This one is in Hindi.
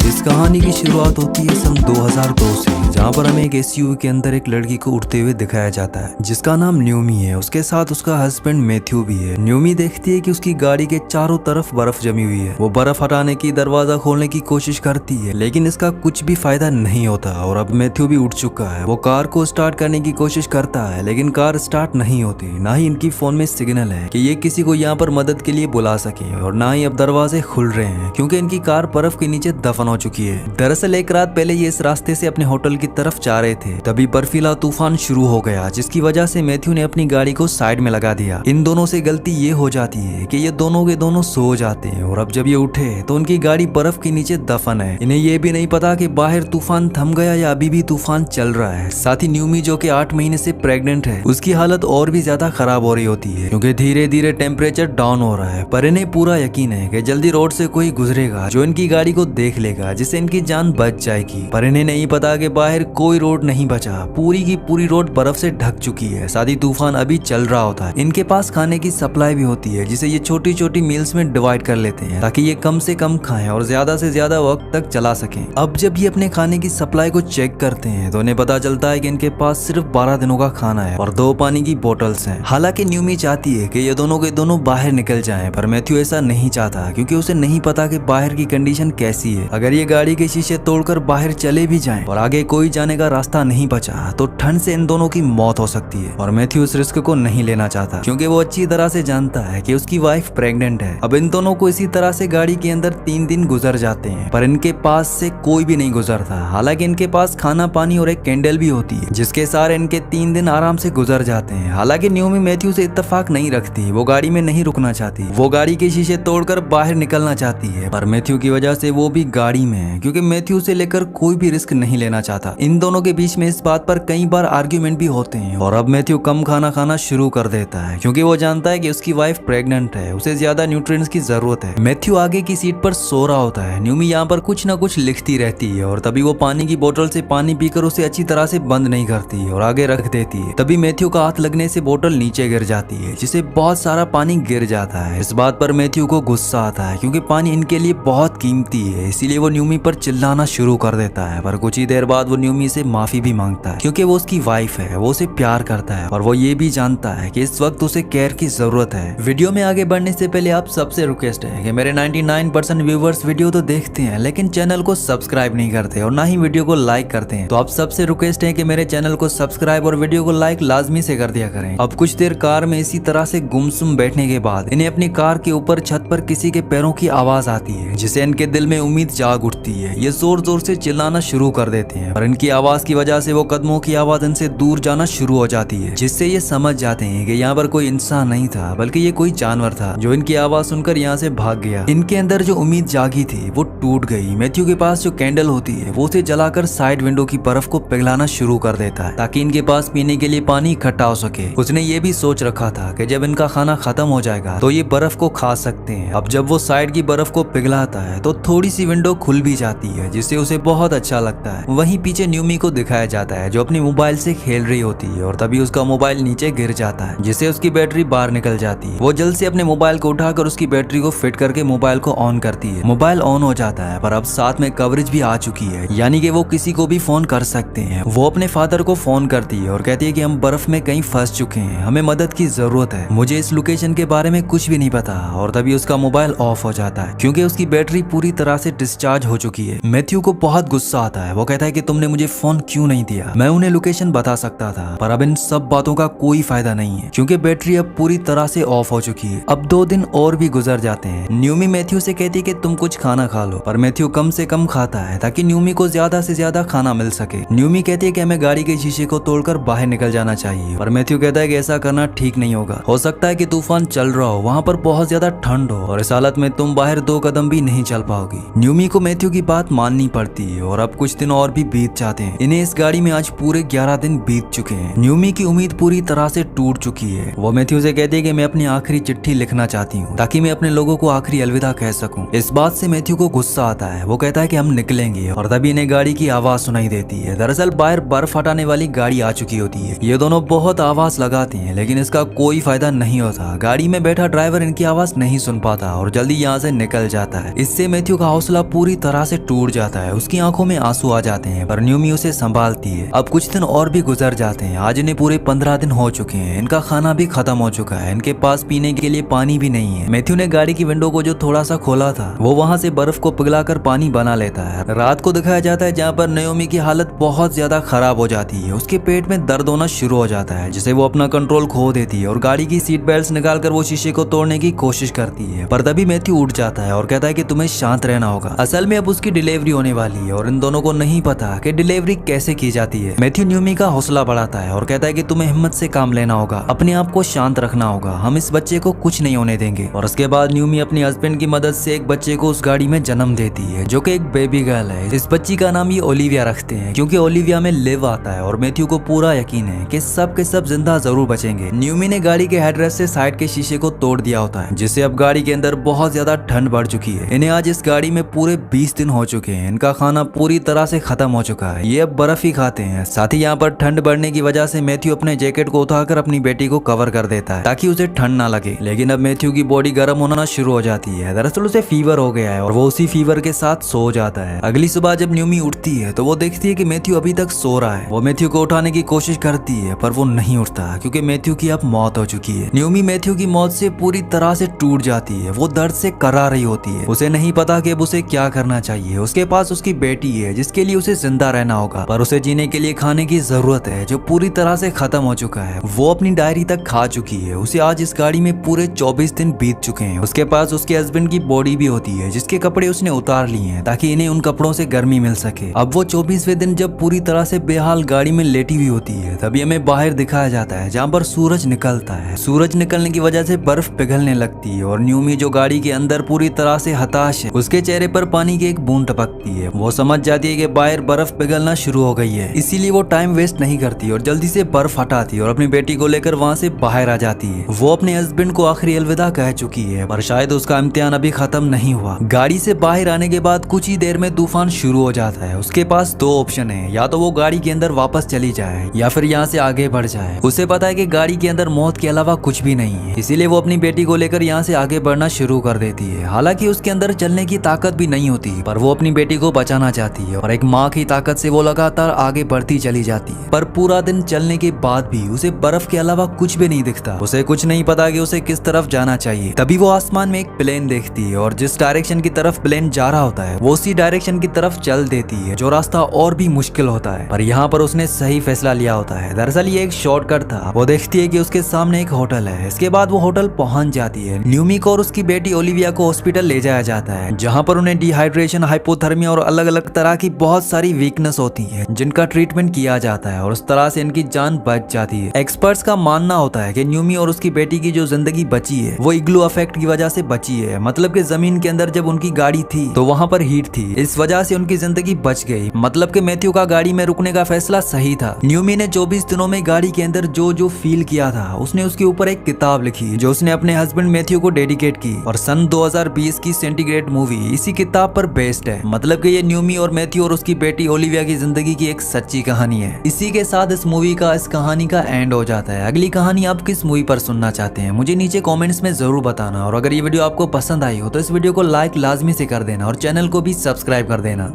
इस कहानी की शुरुआत होती है सन 2002 से, जहाँ पर हमें एक एसयूवी के अंदर एक लड़की को उठते हुए दिखाया जाता है जिसका नाम न्यूमी है। उसके साथ उसका हस्बैंड मैथ्यू भी है। न्यूमी देखती है कि उसकी गाड़ी के चारों तरफ बर्फ जमी हुई है। वो बर्फ हटाने की, दरवाजा खोलने की कोशिश करती है, लेकिन इसका कुछ भी फायदा नहीं होता। और अब मैथ्यू भी उठ चुका है। वो कार को स्टार्ट करने की कोशिश करता है, लेकिन कार स्टार्ट नहीं होती। ना ही इनकी फोन में सिग्नल है कि ये किसी को यहाँ पर मदद के लिए बुला सके, और ना ही अब दरवाजे खुल रहे हैं क्योंकि इनकी कार बर्फ के नीचे दफन हो चुकी है। दरअसल एक रात पहले ये इस रास्ते से अपने होटल की तरफ जा रहे थे, तभी बर्फीला तूफान शुरू हो गया, जिसकी वजह से मैथ्यू ने अपनी गाड़ी को साइड में लगा दिया। इन दोनों से गलती ये हो जाती है कि ये दोनों के दोनों सो जाते हैं, और अब जब ये उठे तो उनकी गाड़ी बर्फ के नीचे दफन है। इन्हें ये भी नहीं पता कि बाहर तूफान थम गया या अभी भी तूफान चल रहा है। साथ ही न्यूमी जो कि 8 महीने से प्रेग्नेंट है, उसकी हालत और भी ज्यादा खराब हो रही होती है क्योंकि धीरे धीरे टेम्परेचर डाउन हो रहा है। पर इन्हें पूरा यकीन है कि जल्दी रोड से कोई गुजरेगा जो इनकी गाड़ी को देख लेगा, जिससे इनकी जान बच जाएगी। पर इन्हें नहीं पता कि बाहर कोई रोड नहीं बचा। पूरी की पूरी रोड बर्फ से ढक चुकी है। साथ ही तूफान अभी चल रहा होता है। इनके पास खाने की सप्लाई भी होती है, जिसे ये छोटी छोटी मील्स में डिवाइड कर लेते हैं ताकि ये कम से कम खाएं और ज्यादा से ज्यादा वक्त तक चला सकें। अब जब ये अपने खाने की सप्लाई को चेक करते हैं तो उन्हें पता चलता है कि इनके पास सिर्फ 12 दिनों का खाना है और 2 पानी की बोतल्स हैं। हालांकि न्यूमी चाहती है कि ये दोनों के दोनों बाहर निकल जाएं, पर मैथ्यू ऐसा नहीं चाहता क्योंकि उसे नहीं पता कि बाहर की कंडीशन कैसी है। अगर ये गाड़ी के शीशे तोड़कर बाहर चले भी जाएं और आगे कोई जाने का रास्ता नहीं बचा तो ठंड से इन दोनों की मौत हो सकती है। और मैथ्यू इस रिस्क को नहीं लेना चाहता क्योंकि वो अच्छी तरह से जानता है कि उसकी वाइफ प्रेग्नेंट है। अब इन दोनों को इसी तरह से गाड़ी के अंदर 3 दिन गुजर जाते हैं, पर इनके पास से कोई भी नहीं गुजरता। हालांकि इनके पास खाना, पानी और एक कैंडल भी होती है, जिसके सारे इनके 3 दिन आराम से गुजर जाते हैं। हालांकि न्यूमी मैथ्यू से इत्तेफाक नहीं रखती। वो गाड़ी में नहीं रुकना चाहती। वो गाड़ी के शीशे तोड़कर बाहर निकलना चाहती है, पर मैथ्यू की वजह से वो भी गाड़ी में है क्योंकि मैथ्यू से लेकर कोई भी रिस्क नहीं लेना चाहता। इन दोनों के बीच में इस बात पर कई बार आर्ग्यूमेंट भी होते हैं, और अब मैथ्यू कम खाना खाना शुरू कर देता है क्योंकि वो जानता है कि उसकी वाइफ प्रेग्नेंट है, उसे ज्यादा न्यूट्रिएंट्स की जरूरत है। मैथ्यू आगे की सीट पर सो रहा होता है। न्यूमी यहाँ पर कुछ ना कुछ लिखती रहती है, और तभी वो पानी की बोतल से पानी पीकर उसे अच्छी तरह से बंद नहीं करती और आगे रख देती है। तभी मैथ्यू का हाथ लगने से बोतल नीचे गिर जाती है, जिससे बहुत सारा पानी गिर जाता है। इस बात पर मैथ्यू को गुस्सा आता है क्योंकि पानी इनके लिए बहुत कीमती है, इसीलिए वो न्यूमी पर चिल्लाना शुरू कर देता है। पर कुछ ही देर बाद वो न्यूमी से माफी भी मांगता है क्योंकि वो उसकी वाइफ है, वो उसे प्यार करता है, और वो ये भी जानता है कि इस वक्त उसे केयर की जरूरत है। वीडियो में आगे बढ़ने से पहले आप सबसे रिक्वेस्ट है कि मेरे 99% व्यूवर्स वीडियो तो देखते हैं लेकिन चैनल को सब्सक्राइब नहीं करते और ना ही वीडियो को लाइक करते हैं। तो आप सबसे रिक्वेस्ट है कि मेरे चैनल को सब्सक्राइब और वीडियो को लाइक लाजमी से कर दिया करें। अब कुछ देर कार में इसी तरह से गुमसुम बैठने के बाद इन्हें अपनी कार के ऊपर छत पर किसी के पैरों की आवाज आती है, जिससे इनके दिल में उम्मीद जाग उठती है। ये जोर जोर से चिल्लाना शुरू कर देते हैं, पर इनकी आवाज की वजह से वो कदमों की आवाज इनसे दूर जाना शुरू हो जाती है, जिससे ये समझ जाते हैं कि यहाँ पर कोई इंसान नहीं था बल्कि ये कोई जानवर था जो इनकी आवाज सुनकर यहाँ से भाग गया। इनके अंदर जो उम्मीद जागी थी वो टूट गई। मैथ्यू के पास जो कैंडल होती है वो उसे जलाकर साइड विंडो की बर्फ को पिघलाना शुरू कर देता है ताकि इनके पास पीने के लिए पानी इकट्ठा हो सके। उसने ये भी सोच रखा था कि जब इनका खाना खत्म हो जाएगा तो ये बर्फ को खा सकते हैं। अब जब वो साइड की बर्फ को पिघलाता है तो थोड़ी सी विंडो खुल भी जाती है, जिससे उसे बहुत अच्छा लगता है। वहीं पीछे न्यूमी को दिखाया जाता है जो अपनी मोबाइल से खेल रही होती है, और तभी उसका मोबाइल नीचे गिर जाता है, जिससे उसकी बैटरी बाहर निकल जाती है। वो जल्द से अपने मोबाइल को उठाकर उसकी बैटरी को फिट करके मोबाइल को ऑन करती है। मोबाइल ऑन हो जाता है, पर अब साथ में कवरेज भी आ चुकी है, यानी कि वो किसी को भी फोन कर सकते हैं। वो अपने फादर को फोन करती है और कहती है कि हम बर्फ में कहीं फंस चुके हैं, हमें मदद की जरूरत है, मुझे इस लोकेशन के बारे में कुछ भी नहीं पता। और तभी उसका मोबाइल ऑफ हो जाता है क्योंकि उसकी बैटरी पूरी तरह से डिस्चार्ज हो चुकी है। मैथ्यू को बहुत गुस्सा आता है। वो कहता है कि तुमने मुझे फोन क्यों नहीं दिया, मैं उन्हें लोकेशन बता सकता था। पर अब इन सब बातों का कोई फायदा नहीं है क्योंकि बैटरी अब पूरी तरह से ऑफ हो चुकी है। अब 2 दिन और भी गुजर जाते हैं। न्यूमी मैथ्यू से कहती है कि तुम कुछ खाना खा लो, पर मैथ्यू कम से कम खाता है ताकि न्यूमी को ज्यादा से ज्यादा खाना मिल सके। न्यूमी कहती है कि हमें गाड़ी के शीशे को तोड़कर बाहर निकल जाना चाहिए, पर मैथ्यू कहता है कि ऐसा करना ठीक नहीं होगा। हो सकता है कि तूफान चल रहा हो, वहाँ पर बहुत ज्यादा ठंड हो, और इस हालत में तुम बाहर 2 कदम भी नहीं चल पाओगी। न्यूमी को मैथ्यू की बात माननी पड़ती है, और अब कुछ दिन और भी बीत जाते हैं। इन्हें इस गाड़ी में आज पूरे 11 दिन बीत चुके हैं। न्यूमी की उम्मीद पूरी तरह से टूट चुकी है। वो मैथ्यू से कहती है कि मैं अपनी आखिरी चिट्ठी लिखना चाहती हूँ ताकि मैं अपने लोगों को आखिरी अलविदा कह सकूं। इस बात से मैथ्यू को गुस्सा आता है। वो कहता है कि हम निकलेंगे, और तभी इन्हें गाड़ी की आवाज सुनाई देती है। दरअसल बाहर बर्फ हटाने वाली गाड़ी आ चुकी होती है। ये दोनों बहुत आवाज लगाते हैं लेकिन इसका कोई फायदा नहीं होता। गाड़ी में बैठा ड्राइवर इनकी आवाज नहीं सुन पाता और जल्दी यहाँ से निकल जाता है। इससे मैथ्यू का हौसला पूरी पूरी तरह से टूट जाता है। उसकी आंखों में आंसू आ जाते हैं, पर न्यूमी उसे संभालती है। अब कुछ दिन और भी गुजर जाते हैं। आज इन्हें पूरे 15 दिन हो चुके हैं। इनका खाना भी खत्म हो चुका है। इनके पास पीने के लिए पानी भी नहीं है। मैथ्यू ने गाड़ी की विंडो को जो थोड़ा सा खोला था, वो वहाँ से बर्फ को पिघलाकर पानी बना लेता है। रात को दिखाया जाता है जहाँ पर नाओमी की हालत बहुत ज्यादा खराब हो जाती है। उसके पेट में दर्द होना शुरू हो जाता है, जिसे वो अपना कंट्रोल खो देती है और गाड़ी की सीट बेल्ट निकालकर वो शीशे को तोड़ने की कोशिश करती है। पर तभी मैथ्यू उठ जाता है और कहता है कि तुम्हें शांत रहना होगा। असल में अब उसकी डिलीवरी होने वाली है और इन दोनों को नहीं पता कि डिलीवरी कैसे की जाती है। मैथ्यू नाओमी का हौसला बढ़ाता है और कहता है कि तुम्हें हिम्मत से काम लेना होगा, अपने आप को शांत रखना होगा, हम इस बच्चे को कुछ नहीं होने देंगे। और उसके बाद नाओमी अपने हस्बैंड की मदद से एक बच्चे को उस गाड़ी में जन्म देती है, जो कि एक बेबी गर्ल है। इस बच्ची का नाम ये ओलिविया रखते हैं, क्योंकि ओलिविया में लिव आता है और मैथ्यू को पूरा यकीन है कि सब के सब जिंदा जरूर बचेंगे। नाओमी ने गाड़ी के हेडरेस्ट से साइड के शीशे को तोड़ दिया होता है, जिससे अब गाड़ी के अंदर बहुत ज्यादा ठंड बढ़ चुकी है। इन्हें आज इस गाड़ी में पूरे 20 दिन हो चुके हैं। इनका खाना पूरी तरह से खत्म हो चुका है। ये अब बर्फ ही खाते हैं। साथ ही यहाँ पर ठंड बढ़ने की वजह से मैथ्यू अपने जैकेट को उठाकर अपनी बेटी को कवर कर देता है, ताकि उसे ठंड ना लगे। लेकिन अब मैथ्यू की बॉडी गर्म होना शुरू हो जाती है। दरअसल उसे फीवर हो गया है और वो उसी फीवर के साथ सो जाता है। अगली सुबह जब नाओमी उठती है तो वो देखती है कि मैथ्यू अभी तक सो रहा है। वो मैथ्यू को उठाने की कोशिश करती है, पर वो नहीं उठता, क्योंकि मैथ्यू की अब मौत हो चुकी है। नाओमी मैथ्यू की मौत से पूरी तरह से टूट जाती है। वो दर्द से करा रही होती है। उसे नहीं पता कि अब उसे क्या करना चाहिए। उसके पास उसकी बेटी है, जिसके लिए उसे जिंदा रहना होगा, पर उसे जीने के लिए खाने की जरूरत है, जो पूरी तरह से खत्म हो चुका है। वो अपनी डायरी तक खा चुकी है। उसे आज इस गाड़ी में पूरे 24 दिन बीत चुके हैं। उसके पास उसके हस्बैंड की बॉडी भी होती है, जिसके कपड़े उसने उतार लिए हैं, ताकि इन्हें उन कपड़ों से गर्मी मिल सके। अब वो 24वें दिन जब पूरी तरह से बेहाल गाड़ी में लेटी हुई होती है, तभी हमें बाहर दिखाया जाता है, जहाँ पर सूरज निकलता है। सूरज निकलने की वजह से बर्फ पिघलने लगती है और नाओमी जो गाड़ी के अंदर पूरी तरह से हताश है, उसके चेहरे पर पानी की एक बूंद टपकती है। वो समझ जाती है कि बाहर बर्फ पिघलना शुरू हो गई है, इसीलिए वो टाइम वेस्ट नहीं करती और जल्दी से बर्फ हटाती है और अपनी बेटी को लेकर वहाँ से बाहर आ जाती है। वो अपने हस्बैंड को आखिरी अलविदा कह चुकी है, पर शायद उसका इम्तिहान अभी खत्म नहीं हुआ। गाड़ी से बाहर आने के बाद कुछ ही देर में तूफान शुरू हो जाता है। उसके पास दो ऑप्शन है, या तो वो गाड़ी के अंदर वापस चली जाए या फिर यहाँ से आगे बढ़ जाए। उसे पता है कि गाड़ी के अंदर मौत के अलावा कुछ भी नहीं है, इसीलिए वो अपनी बेटी को लेकर यहाँ से आगे बढ़ना शुरू कर देती है। हालांकि उसके अंदर चलने की ताकत भी नहीं होती, पर वो अपनी बेटी को बचाना चाहती है और एक माँ की ताकत से वो लगातार आगे बढ़ती चली जाती है। पर पूरा दिन चलने के बाद भी उसे बर्फ के अलावा कुछ भी नहीं दिखता। उसे कुछ नहीं पता कि उसे किस तरफ जाना चाहिए। तभी वो आसमान में एक प्लेन देखती है और जिस डायरेक्शन की तरफ प्लेन जा रहा होता है, वो उसी डायरेक्शन की तरफ चल देती है, जो रास्ता और भी मुश्किल होता है। पर यहाँ पर उसने सही फैसला लिया होता है। दरअसल ये एक शॉर्टकट था। वो देखती है कि उसके सामने एक होटल है। इसके बाद वो होटल पहुंच जाती है। नाओमी को और उसकी बेटी ओलिविया को हॉस्पिटल ले जाया जाता है, जहाँ पर उन्हें डिहाइड्रेशन, हाइपोथर्मिया और अलग अलग तरह की बहुत सारी वीकनेस होती है, जिनका ट्रीटमेंट किया जाता है और उस तरह से इनकी जान बच जाती है। एक्सपर्ट्स का मानना होता है कि नाओमी और उसकी बेटी की जो जिंदगी बची है, वो इग्लू इफेक्ट की वजह से बची है। मतलब कि जमीन के अंदर जब उनकी गाड़ी थी तो वहाँ पर हीट थी, इस वजह से उनकी जिंदगी बच गई। मतलब कि मैथ्यू का गाड़ी में रुकने का फैसला सही था। नाओमी ने 24 दिनों में गाड़ी के अंदर जो जो फील किया था, उसने उसके ऊपर एक किताब लिखी, जो उसने अपने हस्बैंड मैथ्यू को डेडिकेट की। और सन 2020 की सेंटीग्रेड मूवी इसी किताब पर बेस्ड है। मतलब कि ये नाओमी और मैथ्यू और उसकी बेटी ओलिविया की जिंदगी की एक सच्ची कहानी है। इसी के साथ इस मूवी का, इस कहानी का एंड हो जाता है। अगली कहानी आप किस मूवी पर सुनना चाहते हैं, मुझे नीचे कमेंट्स में जरूर बताना। और अगर ये वीडियो आपको पसंद आई हो तो इस वीडियो को लाइक लाजमी से कर देना और चैनल को भी सब्सक्राइब कर देना।